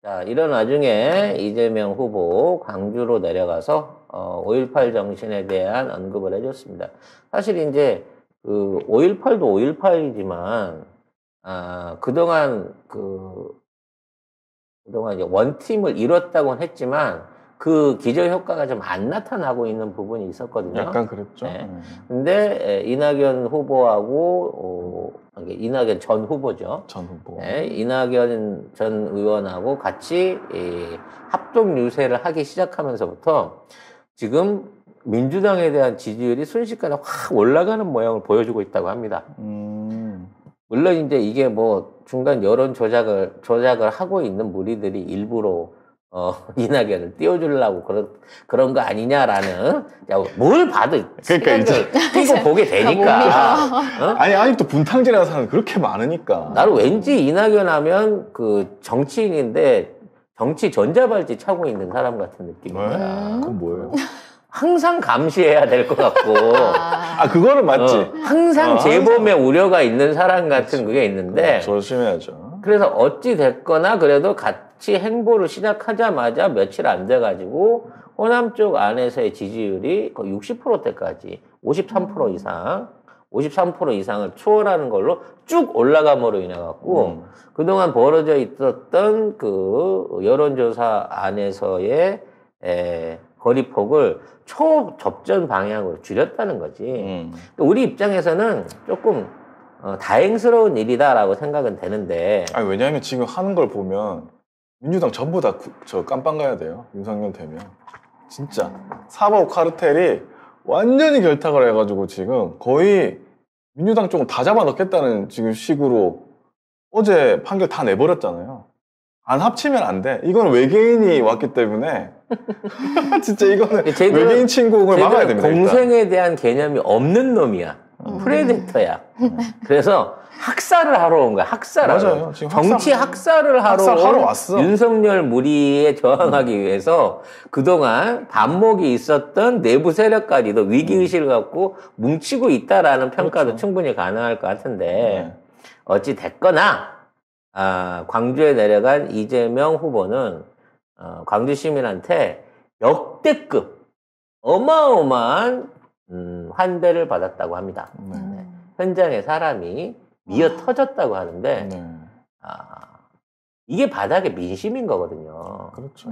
자, 이런 와중에 이재명 후보 광주로 내려가서 5.18 정신에 대한 언급을 해줬습니다. 사실 이제 그 5.18도 5.18이지만 그동안 이제 원팀을 이뤘다고는 했지만 그 기저 효과가 좀 안 나타나고 있는 부분이 있었거든요. 약간 그랬죠. 네. 근데 이낙연 후보하고 이낙연 전 후보죠. 전 후보. 네, 이낙연 전 의원하고 같이 합동 유세를 하기 시작하면서부터 지금 민주당에 대한 지지율이 순식간에 확 올라가는 모양을 보여주고 있다고 합니다. 물론 이제 이게 뭐 중간 여론 조작을 하고 있는 무리들이 일부러 이낙연을 띄워주려고 그런 거 아니냐라는, 뭘 봐도 그러니까 이제 띄고 보게 되니까. 아니, 아직도 분탕질하는 사람이 그렇게 많으니까. 나는 왠지 이낙연 하면 그 정치인인데 정치 전자발찌 차고 있는 사람 같은 느낌이야. 그건 뭐예요? 항상 감시해야 될 것 같고. 그거는 맞지. 항상 재범의 우려가 있는 사람 같은 그게 있는데. 조심해야죠. 그래서 어찌 됐거나 그래도 같이 행보를 시작하자마자 며칠 안 돼가지고 호남 쪽 안에서의 지지율이 거의 60%대까지 53% 이상, 53% 이상을 초월하는 걸로 쭉 올라감으로 인해 갖고 그동안 벌어져 있었던 그 여론조사 안에서의 거리폭을 초접전 방향으로 줄였다는 거지. 우리 입장에서는 조금 다행스러운 일이다라고 생각은 되는데. 아니, 왜냐하면 지금 하는 걸 보면 민주당 전부 다 저 깜빵 가야 돼요. 윤석열 되면. 진짜 사법 카르텔이 완전히 결탁을 해가지고 지금 거의 민주당 쪽은 다 잡아넣겠다는 지금 식으로 어제 판결 다 내버렸잖아요. 안 합치면 안 돼. 이건 외계인이 왔기 때문에 진짜 이거는 외계인 침공을 막아야 됩니다. 공생에 일단. 대한 개념이 없는 놈이야. 프레데터야. 그래서 학살을 하러 온 거야. 맞아요. 지금 정치 학살을 하러 왔어. 윤석열 무리에 저항하기 위해서 그동안 반목이 있었던 내부 세력까지도 위기의식을 갖고 뭉치고 있다라는 평가도 그렇죠. 충분히 가능할 것 같은데 어찌 됐거나 광주에 내려간 이재명 후보는 광주 시민한테 역대급 어마어마한 환대를 받았다고 합니다. 현장에 사람이 미어 터졌다고 하는데 이게 바닥의 민심인 거거든요. 그렇죠.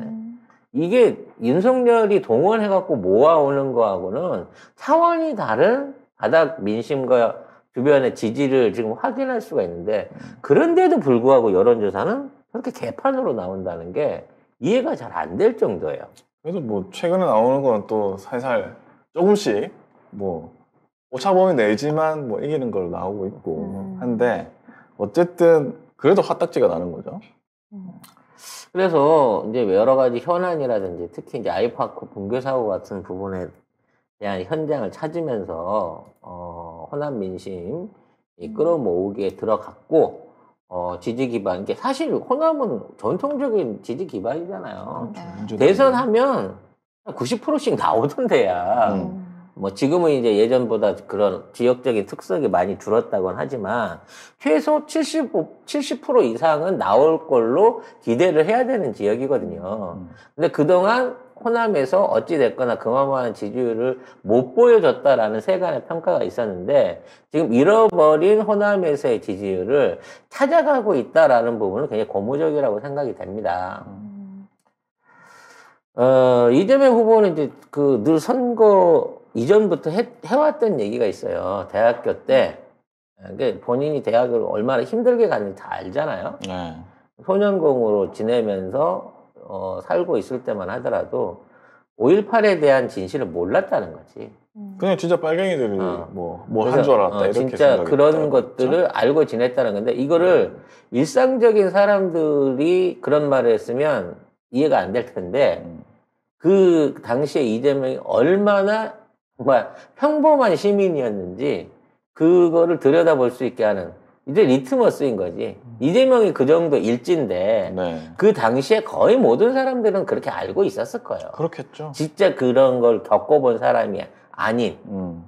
이게 윤석열이 동원해갖고 모아오는 거하고는 차원이 다른 바닥 민심과 주변의 지지를 지금 확인할 수가 있는데 그런데도 불구하고 여론조사는 그렇게 개판으로 나온다는 게 이해가 잘 안 될 정도예요. 그래서 뭐 최근에 나오는 건 또 살살 조금씩 뭐 오차범위 내지만 뭐 이기는 걸로 나오고 있고 한데 어쨌든 그래도 화딱지가 나는 거죠. 그래서 이제 여러 가지 현안이라든지 특히 이제 아이파크 붕괴 사고 같은 부분에 대한 현장을 찾으면서 호남 민심이 끌어모으기에 들어갔고 지지 기반 게 사실 호남은 전통적인 지지 기반이잖아요. 대선하면 90%씩 나오던데야. 뭐 지금은 이제 예전보다 그런 지역적인 특성이 많이 줄었다고는 하지만 최소 70% 이상은 나올 걸로 기대를 해야 되는 지역이거든요. 근데 그동안 호남에서 어찌됐거나 그만한 지지율을 못 보여줬다라는 세간의 평가가 있었는데 지금 잃어버린 호남에서의 지지율을 찾아가고 있다라는 부분은 굉장히 고무적이라고 생각이 됩니다. 이재명 후보는 이제 그 늘 선거 이전부터 해왔던 얘기가 있어요. 대학교 때. 그러니까 본인이 대학을 얼마나 힘들게 갔는지 다 알잖아요. 소년공으로 지내면서 살고 있을 때만 하더라도 5.18에 대한 진실을 몰랐다는 거지. 그냥 진짜 빨갱이들이 뭐 한 줄 알았다 이렇게 진짜 그런 것들을 그렇죠? 알고 지냈다는 건데 이거를 일상적인 사람들이 그런 말을 했으면 이해가 안 될 텐데 그 당시에 이재명이 얼마나 정말 평범한 시민이었는지 그거를 들여다볼 수 있게 하는 이제 리트머스인 거지. 이재명이 그 정도 일진데 그 당시에 거의 모든 사람들은 그렇게 알고 있었을 거예요. 그렇겠죠. 진짜 그런 걸 겪어본 사람이 아닌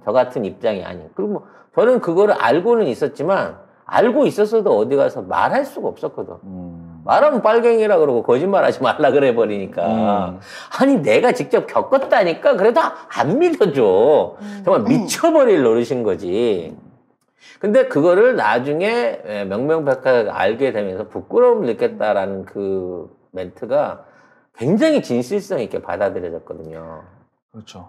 저 같은 입장이 아닌. 그리고 뭐 저는 그거를 알고는 있었지만 알고 있었어도 어디 가서 말할 수가 없었거든. 말하면 빨갱이라 그러고 거짓말하지 말라 그래 버리니까 아니 내가 직접 겪었다니까 그래도 안 믿어줘. 정말 미쳐버릴 노릇인 거지. 근데 그거를 나중에 명명백백하게 알게 되면서 부끄러움을 느꼈다라는 그 멘트가 굉장히 진실성 있게 받아들여졌거든요. 그렇죠.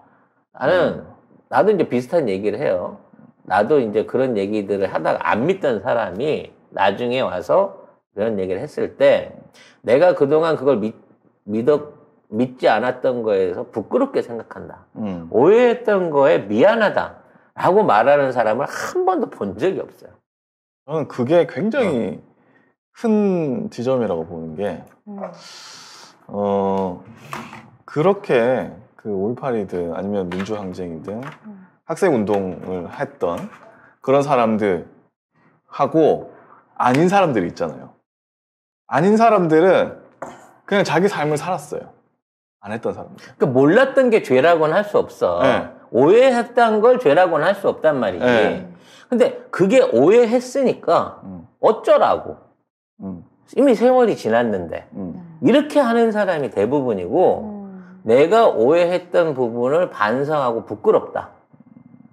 나도 이제 비슷한 얘기를 해요. 나도 이제 그런 얘기들을 하다가 안 믿던 사람이 나중에 와서 그런 얘기를 했을 때 내가 그동안 그걸 믿지 않았던 거에서 부끄럽게 생각한다. 오해했던 거에 미안하다. 라고 말하는 사람을 한 번도 본 적이 없어요. 저는 그게 굉장히 큰 지점이라고 보는 게, 그렇게 그 5.18이든 아니면 민주항쟁이든 학생운동을 했던 그런 사람들하고 아닌 사람들이 있잖아요. 아닌 사람들은 그냥 자기 삶을 살았어요. 안 했던 사람들. 그러니까 몰랐던 게 죄라고는 할 수 없어. 네. 오해했던 걸 죄라고는 할 수 없단 말이지. 네. 근데 그게 오해했으니까 어쩌라고. 이미 세월이 지났는데. 이렇게 하는 사람이 대부분이고 내가 오해했던 부분을 반성하고 부끄럽다.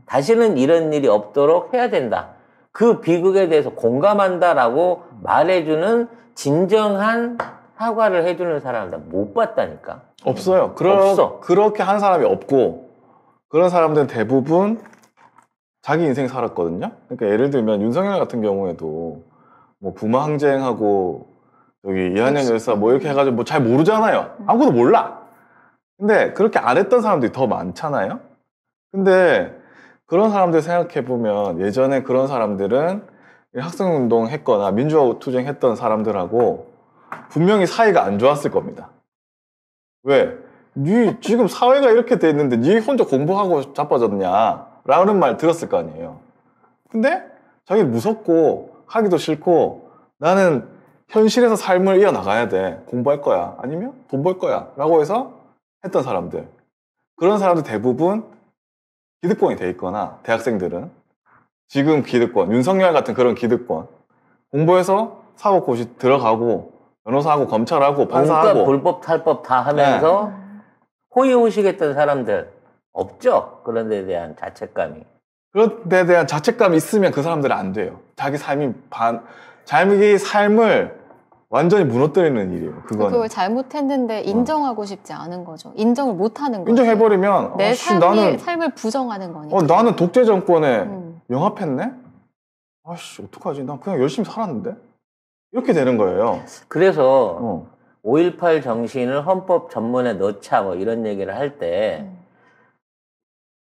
다시는 이런 일이 없도록 해야 된다. 그 비극에 대해서 공감한다라고 말해주는 진정한 사과를 해주는 사람들 못 봤다니까. 없어요. 없어. 그렇게 한 사람이 없고 그런 사람들은 대부분 자기 인생 살았거든요. 그러니까 예를 들면 윤석열 같은 경우에도 뭐 부마항쟁하고 여기 이한영 열사 뭐 이렇게 해가지고 뭐 잘 모르잖아요. 아무것도 몰라. 근데 그렇게 안 했던 사람들이 더 많잖아요. 근데 그런 사람들 생각해보면 예전에 그런 사람들은 학생운동 했거나 민주화 투쟁 했던 사람들하고 분명히 사이가 안 좋았을 겁니다. 왜? 니 지금 사회가 이렇게 돼 있는데 니 혼자 공부하고 자빠졌냐? 라는 말 들었을 거 아니에요. 근데 자기 무섭고 하기도 싫고 나는 현실에서 삶을 이어나가야 돼. 공부할 거야. 아니면 돈 벌 거야. 라고 해서 했던 사람들. 그런 사람들 대부분 기득권이 돼 있거나 대학생들은 지금 기득권, 윤석열 같은 그런 기득권 공부해서 사법고시 들어가고 변호사하고 검찰하고 판사하고 온갖 불법 탈법 다 하면서 호의호식했던 사람들 없죠? 그런 데에 대한 자책감이. 그런 데에 대한 자책감이 있으면 그 사람들은 안 돼요. 자기 삶을 완전히 무너뜨리는 일이에요. 그걸 잘못했는데 인정하고 싶지 않은 거죠. 인정을 못하는 거죠. 인정해버리면 내 삶을 부정하는 거니까. 나는 독재 정권에 영합했네? 아씨 어떡하지? 난 그냥 열심히 살았는데? 이렇게 되는 거예요. 그래서 5.18 정신을 헌법 전문에 넣자 뭐 이런 얘기를 할 때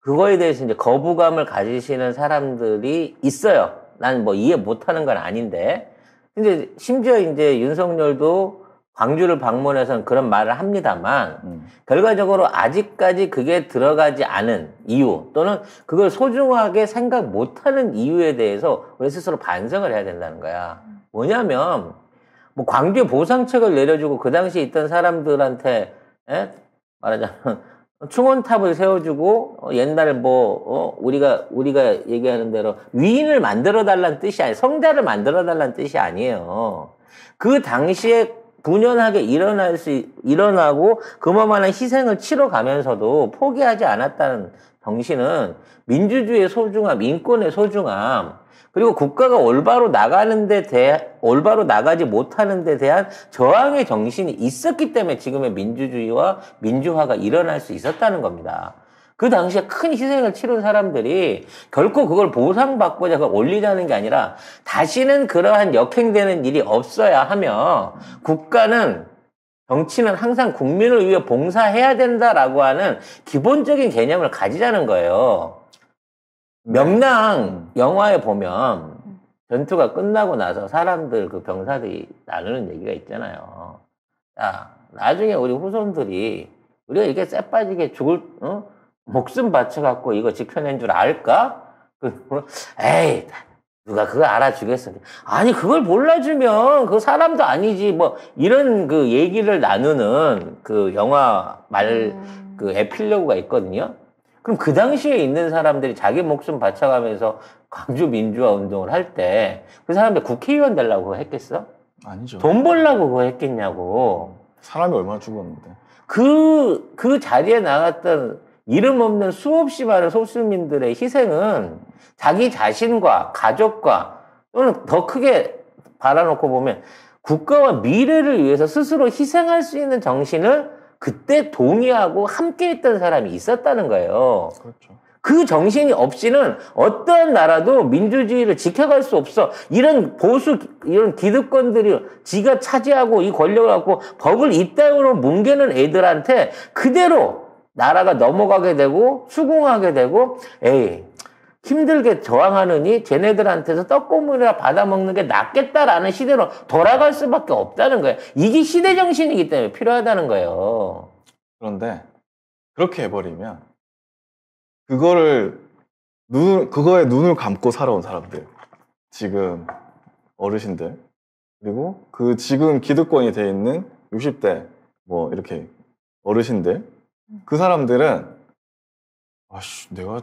그거에 대해서 이제 거부감을 가지시는 사람들이 있어요. 난 뭐 이해 못하는 건 아닌데. 근데 심지어 이제 윤석열도 광주를 방문해서는 그런 말을 합니다만 결과적으로 아직까지 그게 들어가지 않은 이유 또는 그걸 소중하게 생각 못하는 이유에 대해서 우리 스스로 반성을 해야 된다는 거야. 뭐냐면 뭐 광주에 보상책을 내려주고 그 당시에 있던 사람들한테 말하자면 충원탑을 세워주고 옛날 우리가 얘기하는 대로 위인을 만들어 달라는 뜻이 아니에요. 성자를 만들어 달라는 뜻이 아니에요. 그 당시에 분연하게 일어나고 그만한 희생을 치러가면서도 포기하지 않았다는 정신은 민주주의의 소중함, 인권의 소중함, 그리고 국가가 올바로 나가지 못하는 데 대한 저항의 정신이 있었기 때문에 지금의 민주주의와 민주화가 일어날 수 있었다는 겁니다. 그 당시에 큰 희생을 치른 사람들이 결코 그걸 보상받고자 올리자는 게 아니라 다시는 그러한 역행되는 일이 없어야 하며 국가는 정치는 항상 국민을 위해 봉사해야 된다라고 하는 기본적인 개념을 가지자는 거예요. 명랑 영화에 보면 전투가 끝나고 나서 사람들 그 병사들이 나누는 얘기가 있잖아요. 야, 나중에 우리 후손들이 우리가 이게 쎄빠지게 목숨 바쳐갖고 이거 지켜낸 줄 알까? 에이, 누가 그거 알아주겠어. 아니, 그걸 몰라주면 그 사람도 아니지. 뭐, 이런 그 얘기를 나누는 그 영화 그 에필로그가 있거든요. 그럼 그 당시에 있는 사람들이 자기 목숨 바쳐가면서 광주 민주화 운동을 할 때 그 사람들 국회의원 되려고 했겠어? 아니죠. 돈 벌려고 그거 했겠냐고. 사람이 얼마나 죽었는데. 그 자리에 나갔던 이름 없는 수없이 많은 소수민들의 희생은 자기 자신과 가족과 또는 더 크게 바라놓고 보면 국가와 미래를 위해서 스스로 희생할 수 있는 정신을 그때 동의하고 함께했던 사람이 있었다는 거예요. 그렇죠. 그 정신이 없이는 어떠한 나라도 민주주의를 지켜갈 수 없어. 이런 기득권들이 지가 차지하고 이 권력을 갖고 법을 이따위로 뭉개는 애들한테 그대로 나라가 넘어가게 되고 수긍하게 되고 에이 힘들게 저항하느니 쟤네들한테서 떡고물이나 받아먹는 게 낫겠다라는 시대로 돌아갈 수밖에 없다는 거예요. 이게 시대 정신이기 때문에 필요하다는 거예요. 그런데 그렇게 해버리면 그거에 눈을 감고 살아온 사람들, 지금 어르신들, 그리고 그 지금 기득권이 돼 있는 60대 뭐 이렇게 어르신들, 그 사람들은 아씨 내가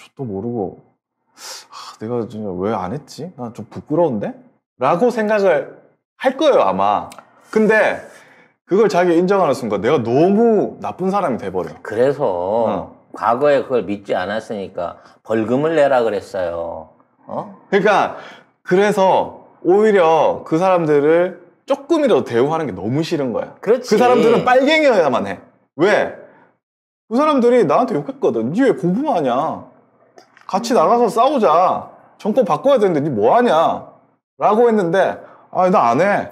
저도 모르고 내가 왜 안 했지? 나 좀 부끄러운데? 라고 생각을 할 거예요 아마. 근데 그걸 자기가 인정하는 순간 내가 너무 나쁜 사람이 돼버려. 그래서 과거에 그걸 믿지 않았으니까 벌금을 내라 그랬어요. 그러니까 그래서 오히려 그 사람들을 조금이라도 대우하는 게 너무 싫은 거야. 그렇지. 그 사람들은 빨갱이여야만 해. 왜? 그 사람들이 나한테 욕했거든. 니 왜 공부만 하냐? 같이 나가서 싸우자. 정권 바꿔야 되는데 니 뭐 하냐? 라고 했는데 나 안 해.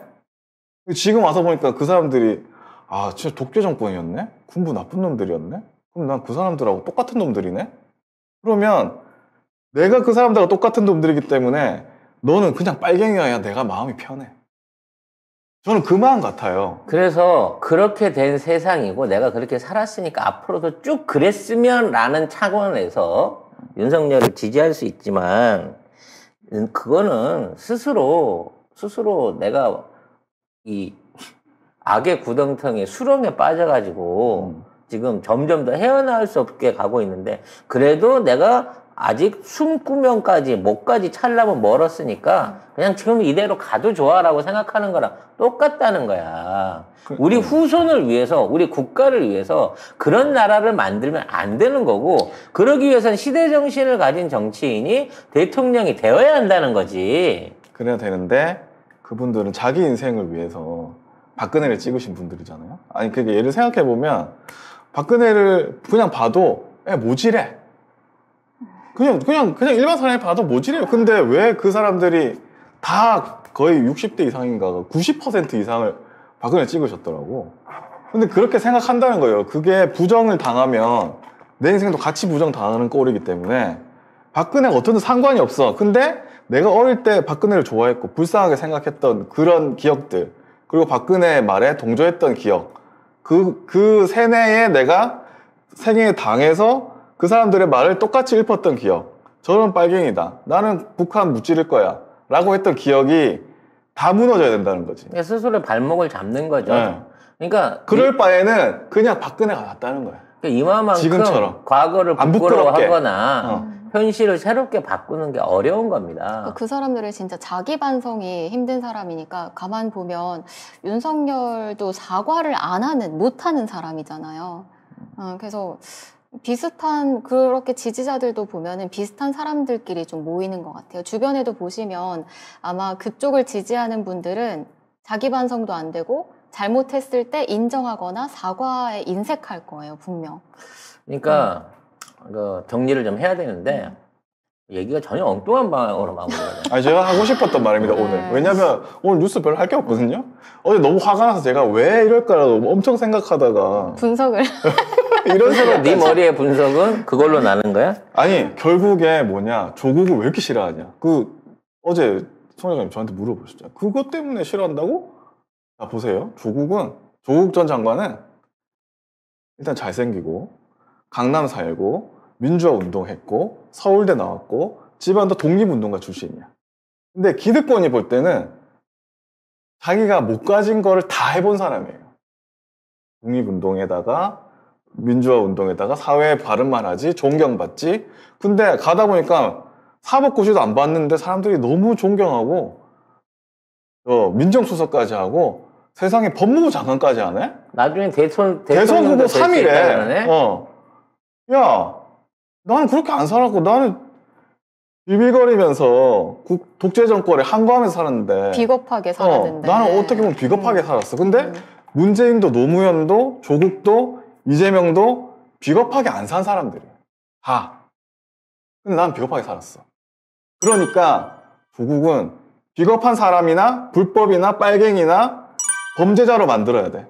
지금 와서 보니까 그 사람들이 진짜 독재 정권이었네? 군부 나쁜 놈들이었네? 그럼 난 그 사람들하고 똑같은 놈들이네? 그러면 내가 그 사람들하고 똑같은 놈들이기 때문에 너는 그냥 빨갱이여야 내가 마음이 편해. 저는 그 마음 같아요. 그래서 그렇게 된 세상이고 내가 그렇게 살았으니까 앞으로도 쭉 그랬으면 라는 차원에서 윤석열을 지지할 수 있지만 그거는 스스로 내가 이 악의 구덩텅이 수렁에 빠져가지고 지금 점점 더 헤어나올 수 없게 가고 있는데 그래도 내가 아직 숨구멍까지 목까지 찰려면 멀었으니까 그냥 지금 이대로 가도 좋아라고 생각하는 거랑 똑같다는 거야. 우리 후손을 위해서 우리 국가를 위해서 그런 나라를 만들면 안 되는 거고 그러기 위해서는 시대정신을 가진 정치인이 대통령이 되어야 한다는 거지. 그래야 되는데 그분들은 자기 인생을 위해서 박근혜를 찍으신 분들이잖아요. 아니 그게 예를 생각해보면 박근혜를 그냥 봐도 모질해. 그냥 일반 사람이 봐도 모질해요. 근데 왜 그 사람들이 다 거의 60대 이상인가가 90% 이상을 박근혜 찍으셨더라고. 근데 그렇게 생각한다는 거예요. 그게 부정을 당하면 내 인생도 같이 부정 당하는 꼴이기 때문에 박근혜가 어떻든 상관이 없어. 근데 내가 어릴 때 박근혜를 좋아했고 불쌍하게 생각했던 그런 기억들, 그리고 박근혜 말에 동조했던 기억, 그 세뇌에 내가 생애에 당해서 그 사람들의 말을 똑같이 읊었던 기억, 저런 빨갱이다, 나는 북한 무찌를 거야 라고 했던 기억이 다 무너져야 된다는 거지. 스스로 발목을 잡는 거죠. 네. 그러니까 그럴 바에는 그냥 박근혜가 낫다는 거야. 그러니까 이만큼 지금처럼. 과거를 안 부끄러워하거나 현실을 새롭게 바꾸는 게 어려운 겁니다. 그 사람들은 진짜 자기 반성이 힘든 사람이니까 가만 보면 윤석열도 사과를 안 하는, 못 하는 사람이잖아요. 그래서 비슷한, 그렇게 지지자들도 보면은 비슷한 사람들끼리 좀 모이는 것 같아요. 주변에도 보시면 아마 그쪽을 지지하는 분들은 자기 반성도 안 되고 잘못했을 때 인정하거나 사과에 인색할 거예요, 분명. 그러니까 정리를 좀 해야 되는데 얘기가 전혀 엉뚱한 방향으로 마무리가 돼요. 제가 하고 싶었던 말입니다, 오늘. 왜냐면 오늘 뉴스 별로 할 게 없거든요. 어제 너무 화가 나서 제가 왜 이럴까라고 엄청 생각하다가 분석을. 이런 스스로 네 머리의 분석은 그걸로 나는 거야? 아니 결국에 뭐냐, 조국을 왜 이렇게 싫어하냐. 어제 총장님 저한테 물어보셨잖아요. 그것 때문에 싫어한다고? 자 보세요. 조국 전 장관은 일단 잘생기고 강남 살고 민주화 운동했고 서울대 나왔고 집안도 독립운동가 출신이야. 근데 기득권이 볼 때는 자기가 못 가진 거를 다 해본 사람이에요. 독립운동에다가 민주화 운동에다가 사회에 바른말 하지, 존경받지. 근데 가다 보니까 사법고시도 안 봤는데 사람들이 너무 존경하고 저 민정수석까지 하고 세상에 법무부 장관까지 하네? 나중에 대선 후보 될 수 있다 3위래. 그러네? 야, 나는 그렇게 안 살았고, 나는 비빌거리면서 독재 정권에 항거하면서 살았는데. 비겁하게 살았는데. 나는 어떻게 보면 비겁하게 살았어. 근데 문재인도 노무현도 조국도 이재명도 비겁하게 안 산 사람들이야. 다. 근데 난 비겁하게 살았어. 그러니까 조국은 비겁한 사람이나 불법이나 빨갱이나 범죄자로 만들어야 돼.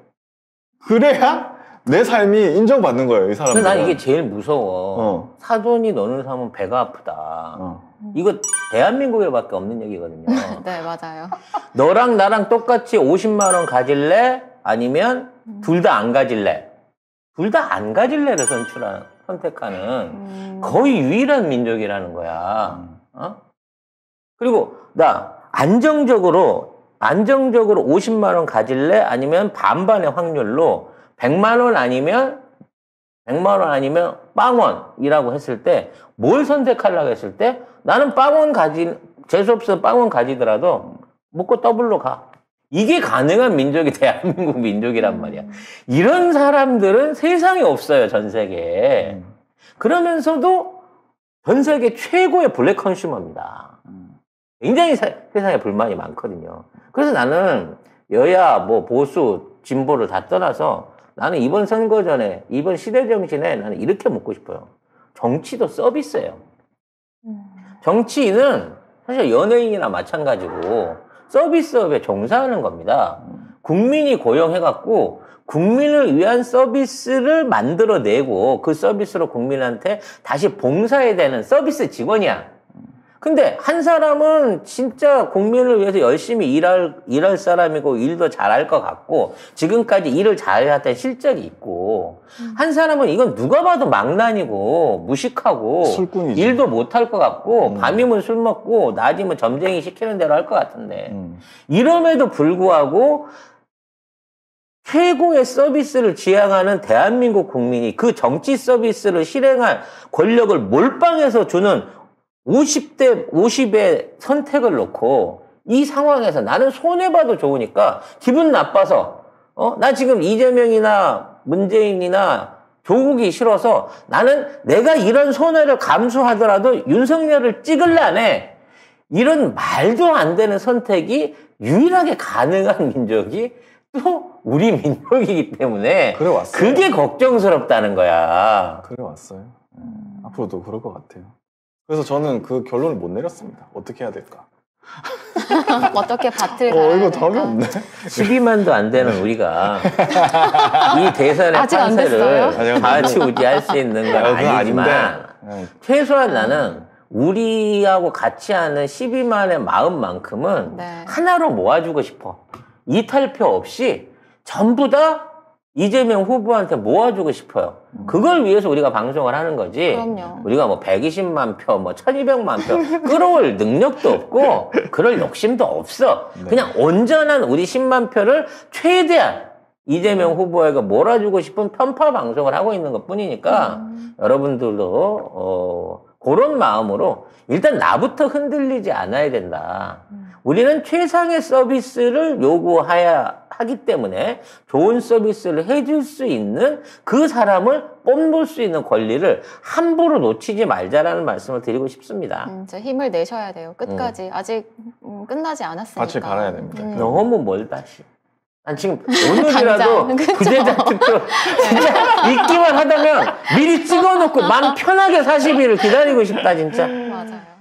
그래야 내 삶이 인정받는 거예요, 이 사람들은. 근데 난 이게 제일 무서워. 사돈이 너는 사면 배가 아프다. 이거 대한민국에밖에 없는 얘기거든요. 네, 맞아요. 너랑 나랑 똑같이 50만 원 가질래? 아니면 둘 다 안 가질래? 둘 다 안 가질래를 선택하는 거의 유일한 민족이라는 거야. 그리고 나 안정적으로 50만 원 가질래? 아니면 반반의 확률로 100만 원 아니면 빵원이라고 했을 때 뭘 선택하려고 했을 때 나는 재수없어 빵원 가지더라도 먹고 더블로 가. 이게 가능한 민족이 대한민국 민족이란 말이야. 이런 사람들은 세상에 없어요, 전 세계에. 그러면서도 전 세계 최고의 블랙 컨슈머입니다. 굉장히 세상에 불만이 많거든요. 그래서 나는 여야, 보수, 진보를 다 떠나서 나는 이번 선거 전에, 이번 시대 정신에 나는 이렇게 묻고 싶어요. 정치도 서비스예요. 정치인은 사실 연예인이나 마찬가지고 서비스업에 종사하는 겁니다. 국민이 고용해갖고 국민을 위한 서비스를 만들어내고 그 서비스로 국민한테 다시 봉사해야 되는 서비스 직원이야. 근데 한 사람은 진짜 국민을 위해서 열심히 일할 사람이고 일도 잘할 것 같고 지금까지 일을 잘해왔던 실적이 있고 한 사람은 이건 누가 봐도 망난이고 무식하고 술꾼이지. 일도 못할 것 같고 밤이면 술 먹고 낮이면 점쟁이 시키는 대로 할 것 같은데 이럼에도 불구하고 최고의 서비스를 지향하는 대한민국 국민이 그 정치 서비스를 실행할 권력을 몰빵해서 주는 50의 선택을 놓고 이 상황에서 나는 손해봐도 좋으니까 기분 나빠서 나 지금 이재명이나 문재인이나 조국이 싫어서 나는 내가 이런 손해를 감수하더라도 윤석열을 찍을래 안 해. 이런 말도 안 되는 선택이 유일하게 가능한 민족이 또 우리 민족이기 때문에 그래 왔어요. 그게 걱정스럽다는 거야. 그래 왔어요. 앞으로도 그럴 것 같아요. 그래서 저는 그 결론을 못 내렸습니다. 어떻게 해야 될까? 어떻게 밭을 가야 이거 될까? 답이 없네. 12만도 안 되는 우리가 이 대선의 아직 안 됐어요? 판세를 좌지우지할 수 있는 건 그건 아니지만 아닌데. 최소한 나는 우리하고 같이 하는 12만의 마음만큼은 네. 하나로 모아주고 싶어. 이탈표 없이 전부 다 이재명 후보한테 모아주고 싶어요. 그걸 위해서 우리가 방송을 하는 거지. 그럼요. 우리가 120만 표, 1200만 표 끌어올 능력도 없고 그럴 욕심도 없어. 네. 그냥 온전한 우리 10만 표를 최대한 이재명 후보에게 몰아주고 싶은 편파 방송을 하고 있는 것 뿐이니까 여러분들도 그런 마음으로 일단 나부터 흔들리지 않아야 된다. 우리는 최상의 서비스를 요구해야 하기 때문에 좋은 서비스를 해줄 수 있는 그 사람을 뽐볼 수 있는 권리를 함부로 놓치지 말자라는 말씀을 드리고 싶습니다. 이제 힘을 내셔야 돼요. 끝까지. 아직 끝나지 않았으니까. 밭을 갈아야 됩니다. 너무 멀다. 난 지금 오늘이라도 당장, 그쵸? 부재자 투표 진짜 있기만 하다면 미리 찍어놓고 마음 편하게 40일을 기다리고 싶다 진짜. 맞아요.